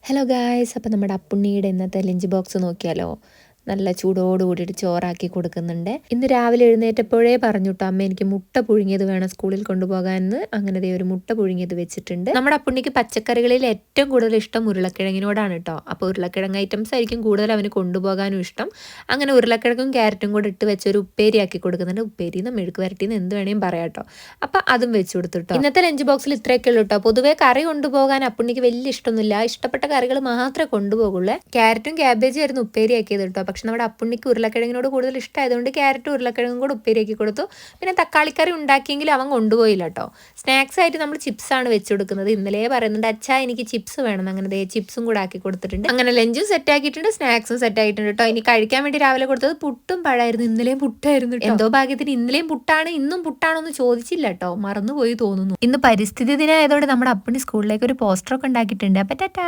Hello guys, അപ്പോൾ നമ്മുടെ അപ്പുണ്ണിയുടെ ഇന്നത്തെ ലഞ്ച് ബോക്സ് നോക്കിയാലോ. നല്ല ചൂടോട് കൂടിയിട്ട് ചോറാക്കി കൊടുക്കുന്നുണ്ട്. ഇന്ന് രാവിലെ എഴുന്നേറ്റപ്പോഴേ പറഞ്ഞു കേട്ടോ, അമ്മ എനിക്ക് മുട്ട പുഴുങ്ങിയത് വേണം സ്കൂളിൽ കൊണ്ടുപോകാമെന്ന്. അങ്ങനെ ദേ ഒരു മുട്ട പുഴുങ്ങിയത് വെച്ചിട്ടുണ്ട്. നമ്മുടെ അപ്പുണ്ണിക്ക് പച്ചക്കറികളിൽ ഏറ്റവും കൂടുതൽ ഇഷ്ടം ഉരുളക്കിഴങ്ങിനോടാണ് കേട്ടോ. അപ്പോൾ ഉരുളക്കിഴങ്ങ് ഐറ്റംസ് ആയിരിക്കും കൂടുതൽ അവന് കൊണ്ടുപോകാനും ഇഷ്ടം. അങ്ങനെ ഉരുളക്കിഴങ്ങും ക്യാരറ്റും കൂടെ ഇട്ട് വെച്ച് ഒരു ഉപ്പേരി ആക്കി കൊടുക്കുന്നുണ്ട്. ഉപ്പേരിന്ന് മെഴുക്ക് വരട്ടിന്ന് എന്ത് വേണേലും പറയാം കേട്ടോ. അപ്പം അതും വെച്ച് കൊടുത്തു കേട്ടോ. ഇന്നത്തെ ലഞ്ച് ബോക്സിൽ ഇത്രയൊക്കെ ഉള്ളൂ കേട്ടോ. പൊതുവേ കറി കൊണ്ടുപോകാൻ അപ്പുണ്ണിക്ക് വലിയ ഇഷ്ടമൊന്നുമില്ല. ഇഷ്ടപ്പെട്ട കറികൾ മാത്രമേ കൊണ്ടുപോകുള്ളൂ. ക്യാരറ്റും ക്യാബേജും ആയിരുന്നു ഉപ്പേരി ആക്കിയത് കേട്ടോ. പക്ഷെ നമ്മുടെ അപ്പുണ്ണിക്ക് ഉരുളക്കിഴങ്ങിനോട് കൂടുതൽ ഇഷ്ടമായതുകൊണ്ട് ക്യാരറ്റും ഉരുളക്കിഴങ്ങും കൂടെ ഉപ്പേരിയാക്കി കൊടുത്തു. പിന്നെ തക്കാളിക്കറി ഉണ്ടാക്കിയെങ്കിലും അവൻ കൊണ്ടുപോയില്ല കേട്ടോ. സ്നാക്സ് ആയിട്ട് നമ്മൾ ചിപ്സ് ആണ് വെച്ച് കൊടുക്കുന്നത്. ഇന്നലെ പറയുന്നുണ്ട് അച്ഛാ എനിക്ക് ചിപ്സ് വേണം. അങ്ങനെ ചിപ്സും കൂടെ ആക്കി കൊടുത്തിട്ടുണ്ട്. അങ്ങനെ ലഞ്ചും സെറ്റ് ആക്കിയിട്ടുണ്ട്, സ്നാക്സും സെറ്റ് ആയിട്ടുണ്ട് കേട്ടോ. ഇനി കഴിക്കാൻ വേണ്ടി രാവിലെ കൊടുത്തത് പുട്ടും പഴമായിരുന്നു. ഇന്നലെയും പുട്ടായിരുന്നു. എന്തോ ഭാഗ്യത്തിന് ഇന്നലെയും പുട്ടാണ് ഇന്നും പുട്ടാണോ എന്ന് ചോദിച്ചില്ല കേട്ടോ, മറന്നുപോയി തോന്നുന്നു. ഇന്ന് പരിസ്ഥിതി ദിനമായതോടെ നമ്മുടെ അപ്പുണ്ണി സ്കൂളിലേക്ക് ഒരു പോസ്റ്റർ ഒക്കെ ഉണ്ടാക്കിയിട്ടുണ്ട്. അപ്പൊ ടാറ്റാ.